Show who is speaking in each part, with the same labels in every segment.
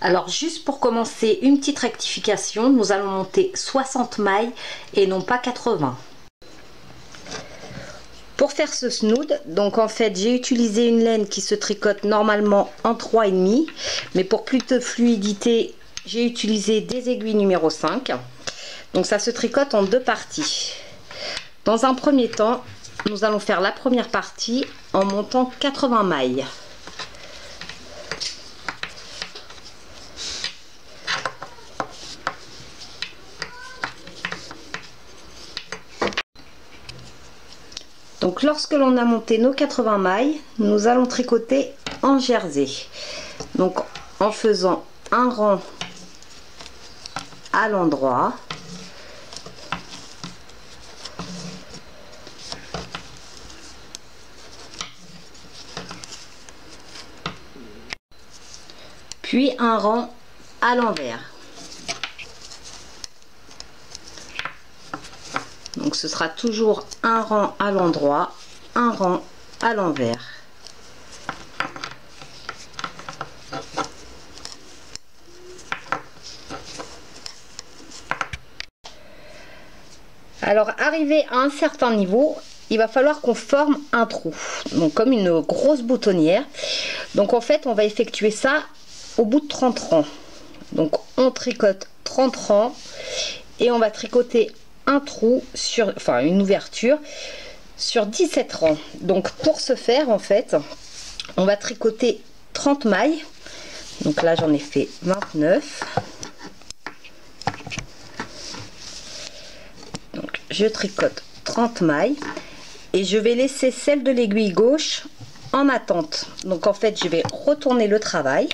Speaker 1: Alors juste pour commencer, une petite rectification, nous allons monter 60 mailles et non pas 80. Pour faire ce snood, donc en fait j'ai utilisé une laine qui se tricote normalement en 3,5, mais pour plus de fluidité j'ai utilisé des aiguilles numéro 5. Donc ça se tricote en deux parties. Dans un premier temps, nous allons faire la première partie en montant 80 mailles. Donc lorsque l'on a monté nos 80 mailles, nous allons tricoter en jersey. Donc en faisant un rang à l'endroit. Puis un rang à l'envers. Donc ce sera toujours un rang à l'endroit, un rang à l'envers. Alors arrivé à un certain niveau, il va falloir qu'on forme un trou, donc comme une grosse boutonnière. Donc en fait on va effectuer ça au bout de 30 rangs. Donc on tricote 30 rangs et on va tricoter un trou sur, enfin une ouverture sur 17 rangs. Donc pour ce faire en fait on va tricoter 30 mailles. Donc là j'en ai fait 29. Donc je tricote 30 mailles et je vais laisser celle de l'aiguille gauche en attente. Donc en fait je vais retourner le travail.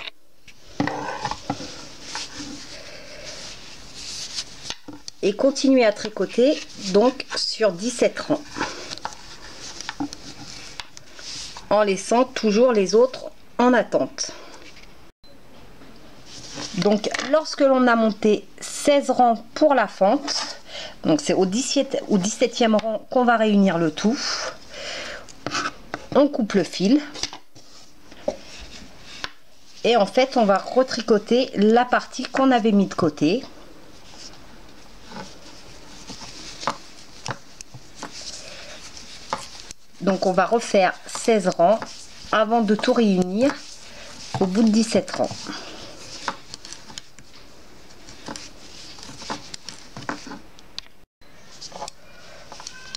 Speaker 1: Et continuer à tricoter donc sur 17 rangs en laissant toujours les autres en attente. Donc lorsque l'on a monté 16 rangs pour la fente, donc c'est au 17e rang qu'on va réunir le tout, on coupe le fil et en fait on va retricoter la partie qu'on avait mis de côté. Donc on va refaire 16 rangs avant de tout réunir au bout de 17 rangs.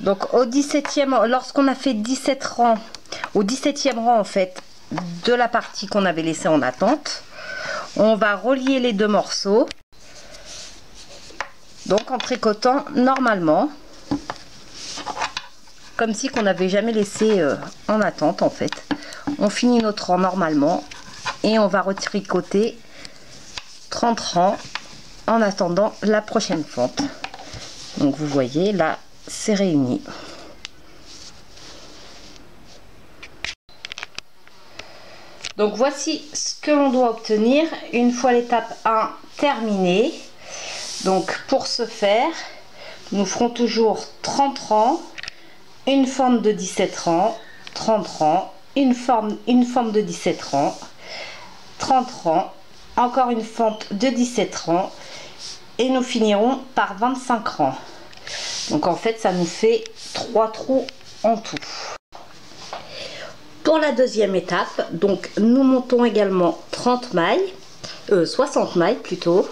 Speaker 1: Donc au 17e, lorsqu'on a fait 17 rangs, au 17e rang en fait de la partie qu'on avait laissée en attente, on va relier les deux morceaux. Donc en tricotant normalement. Comme si qu'on n'avait jamais laissé en attente en fait. On finit notre rang normalement et on va retricoter 30 rangs en attendant la prochaine fente. Donc vous voyez là c'est réuni. Donc voici ce que l'on doit obtenir une fois l'étape 1 terminée. Donc pour ce faire, nous ferons toujours 30 rangs. Une forme de 17 rangs, 30 rangs, une forme de 17 rangs, 30 rangs, encore une fente de 17 rangs et nous finirons par 25 rangs. Donc en fait ça nous fait 3 trous en tout. Pour la deuxième étape, donc nous montons également 30 mailles, 60 mailles plutôt.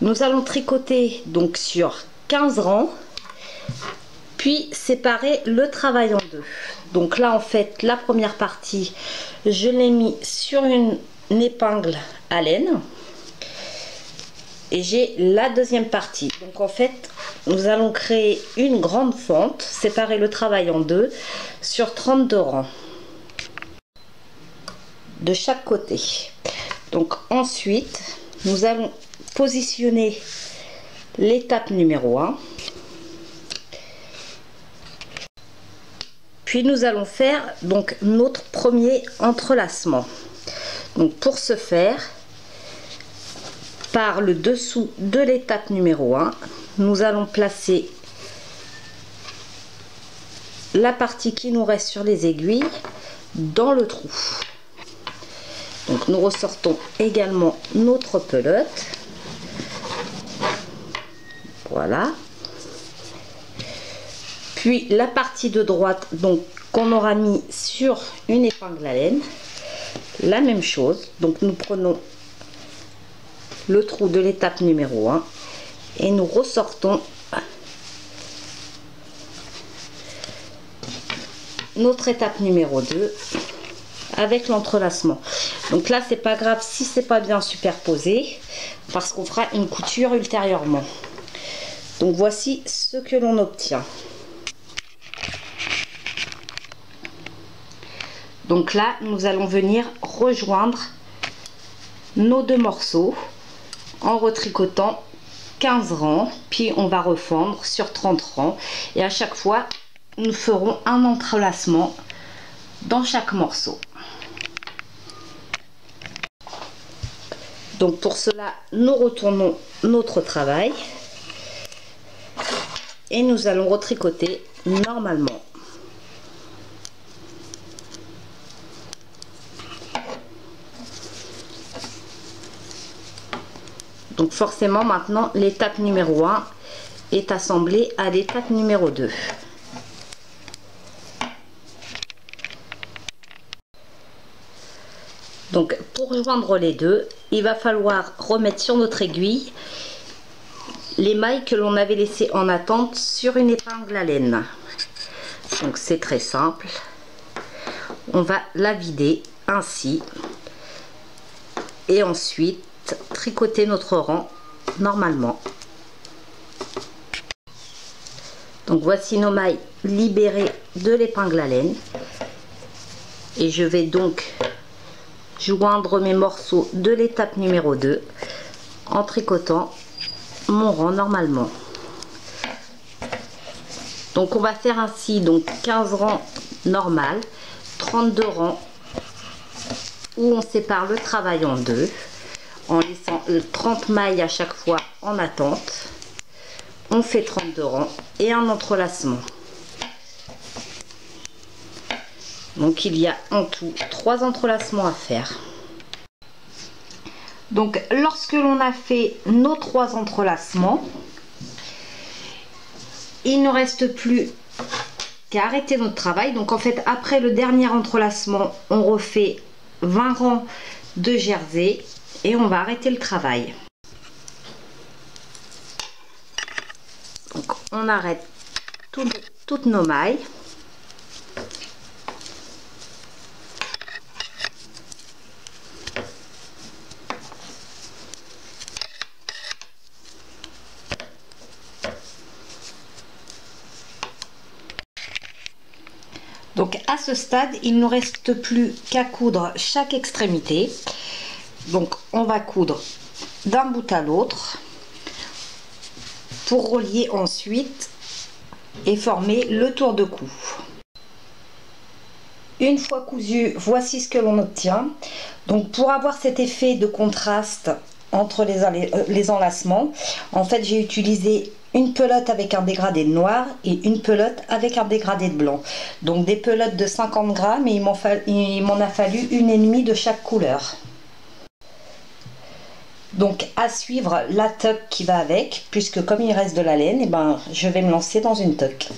Speaker 1: Nous allons tricoter donc sur 15 rangs. Puis séparer le travail en deux. Donc là en fait la première partie je l'ai mis sur une épingle à laine et j'ai la deuxième partie. Donc en fait nous allons créer une grande fente, séparer le travail en deux sur 32 rangs de chaque côté. Donc ensuite nous allons positionner l'étape numéro 1. Puis nous allons faire donc notre premier entrelacement. Donc pour ce faire, par le dessous de l'étape numéro 1, nous allons placer la partie qui nous reste sur les aiguilles dans le trou. Donc Donc nous ressortons également notre pelote. Voilà. Puis la partie de droite, donc qu'on aura mis sur une épingle à laine, la même chose. Donc nous prenons le trou de l'étape numéro 1 et nous ressortons notre étape numéro 2 avec l'entrelacement. Donc là c'est pas grave si c'est pas bien superposé parce qu'on fera une couture ultérieurement. Donc voici ce que l'on obtient. Donc là nous allons venir rejoindre nos deux morceaux en retricotant 15 rangs, puis on va refendre sur 30 rangs et à chaque fois nous ferons un entrelacement dans chaque morceau. Donc pour cela nous retournons notre travail et nous allons retricoter normalement. Donc forcément maintenant l'étape numéro 1 est assemblée à l'étape numéro 2. Donc pour joindre les deux, il va falloir remettre sur notre aiguille les mailles que l'on avait laissées en attente sur une épingle à laine. Donc c'est très simple. On va la vider ainsi et ensuite tricoter notre rang normalement. Donc voici nos mailles libérées de l'épingle à laine et je vais donc joindre mes morceaux de l'étape numéro 2 en tricotant mon rang normalement. Donc on va faire ainsi donc 15 rangs normal, 32 rangs où on sépare le travail en deux en laissant 30 mailles à chaque fois en attente. On fait 32 rangs et un entrelacement. Donc il y a en tout 3 entrelacements à faire. Donc lorsque l'on a fait nos 3 entrelacements, il ne reste plus qu'à arrêter notre travail. Donc en fait après le dernier entrelacement, on refait 20 rangs de jersey et on va arrêter le travail. Donc on arrête toutes nos mailles. Donc à ce stade, il ne nous reste plus qu'à coudre chaque extrémité. Donc on va coudre d'un bout à l'autre pour relier ensuite et former le tour de cou. Une fois cousu, voici ce que l'on obtient. Donc pour avoir cet effet de contraste entre les enlacements, en fait j'ai utilisé une pelote avec un dégradé de noir et une pelote avec un dégradé de blanc. Donc des pelotes de 50 grammes et il m'en a fallu une et demie de chaque couleur. Donc à suivre la tuck qui va avec, puisque comme il reste de la laine, et ben, je vais me lancer dans une tuck.